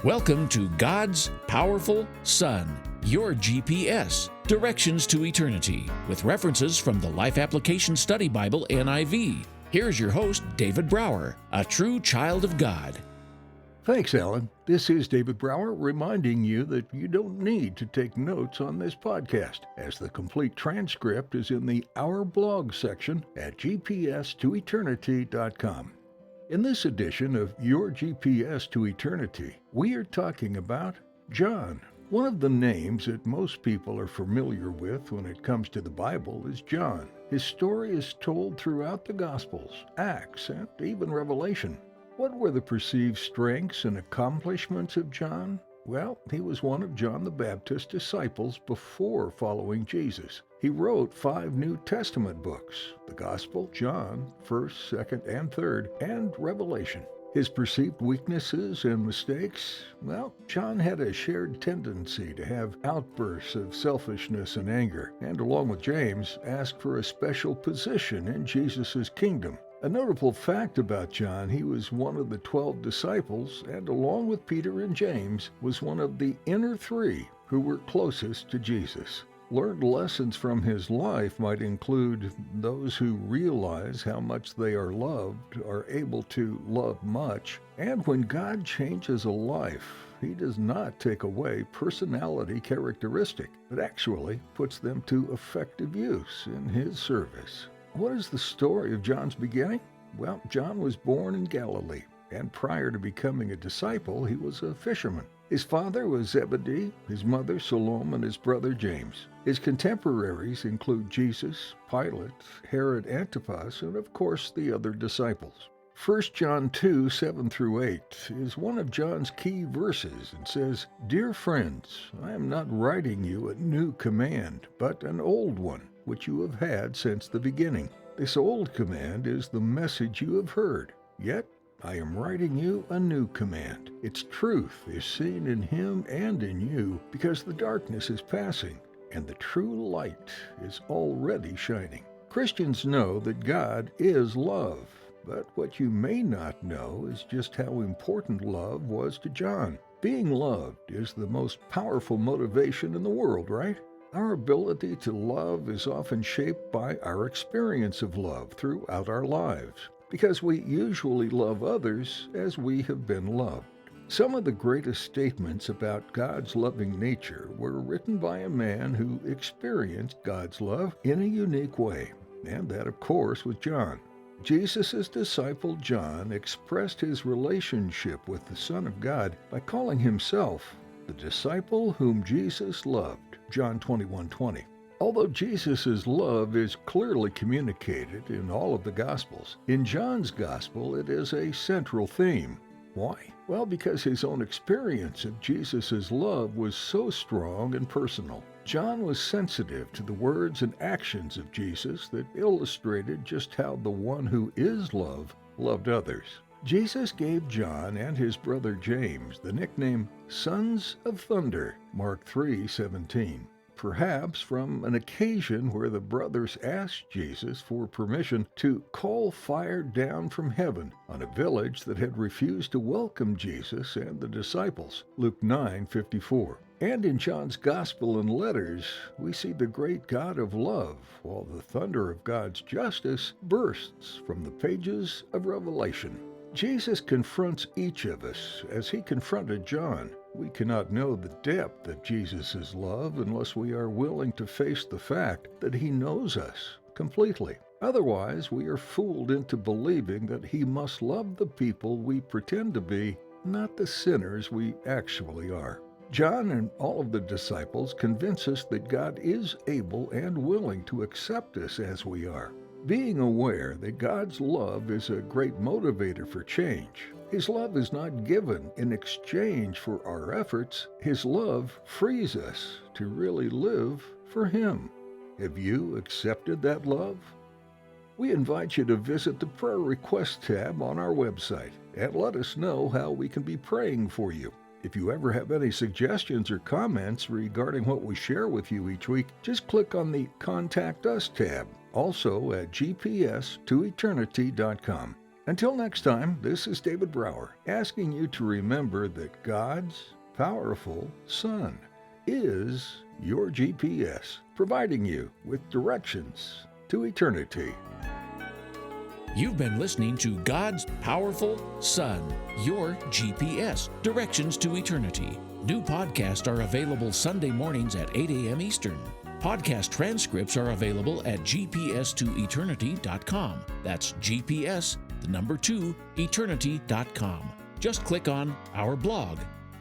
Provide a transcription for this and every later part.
Welcome to God's Powerful Son, your GPS, Directions to Eternity, with references from the Life Application Study Bible NIV. Here's your host, David Brower, a true child of God. Thanks, Alan. This is David Brower reminding you that you don't need to take notes on this podcast, as the complete transcript is in the Our Blog section at gps2eternity.com. In this edition of Your GPS to Eternity, we are talking about John. One of the names that most people are familiar with when it comes to the Bible is John. His story is told throughout the Gospels, Acts, and even Revelation. What were the perceived strengths and accomplishments of John? Well, he was one of John the Baptist's disciples before following Jesus. He wrote 5 New Testament books: the Gospel, John, 1st, 2nd, and 3rd, and Revelation. His perceived weaknesses and mistakes? Well, John had a shared tendency to have outbursts of selfishness and anger, and along with James, asked for a special position in Jesus' kingdom. A notable fact about John, he was one of the 12 disciples, and along with Peter and James, was one of the inner 3 who were closest to Jesus. Learned lessons from his life might include those who realize how much they are loved are able to love much, and when God changes a life, he does not take away personality characteristic, but actually puts them to effective use in his service. What is the story of John's beginning? Well, John was born in Galilee, and prior to becoming a disciple, he was a fisherman. His father was Zebedee, his mother Salome, and his brother James. His contemporaries include Jesus, Pilate, Herod Antipas, and of course the other disciples. 1 John 2, 7 through 8 is one of John's key verses and says, "Dear friends, I am not writing you a new command, but an old one, which you have had since the beginning. This old command is the message you have heard. Yet I am writing you a new command. Its truth is seen in him and in you, because the darkness is passing, and the true light is already shining." Christians know that God is love, but what you may not know is just how important love was to John. Being loved is the most powerful motivation in the world, right? Our ability to love is often shaped by our experience of love throughout our lives, because we usually love others as we have been loved. Some of the greatest statements about God's loving nature were written by a man who experienced God's love in a unique way, and that, of course, was John. Jesus' disciple John expressed his relationship with the Son of God by calling himself the disciple whom Jesus loved. John 21:20. Although Jesus' love is clearly communicated in all of the Gospels, in John's Gospel it is a central theme. Why? Well, because his own experience of Jesus' love was so strong and personal. John was sensitive to the words and actions of Jesus that illustrated just how the one who is love loved others. Jesus gave John and his brother James the nickname Sons of Thunder, Mark 3:17. Perhaps from an occasion where the brothers asked Jesus for permission to call fire down from heaven on a village that had refused to welcome Jesus and the disciples, Luke 9:54. And in John's Gospel and letters, we see the great God of love, while the thunder of God's justice bursts from the pages of Revelation. Jesus confronts each of us as he confronted John. We cannot know the depth of Jesus' love unless we are willing to face the fact that he knows us completely. Otherwise, we are fooled into believing that he must love the people we pretend to be, not the sinners we actually are. John and all of the disciples convince us that God is able and willing to accept us as we are. Being aware that God's love is a great motivator for change. His love is not given in exchange for our efforts. His love frees us to really live for him. Have you accepted that love? We invite you to visit the Prayer Request tab on our website and let us know how we can be praying for you. If you ever have any suggestions or comments regarding what we share with you each week, just click on the Contact Us tab, also at gps2eternity.com. Until next time, this is David Brower asking you to remember that God's powerful Son is your GPS, providing you with directions to eternity. You've been listening to God's Powerful Son, your GPS, Directions to Eternity. New podcasts are available Sunday mornings at 8 a.m. Eastern. Podcast transcripts are available at gps2eternity.com. That's GPS, the number 2, eternity.com. Just click on our blog.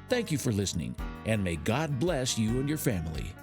Thank you for listening, and may God bless you and your family.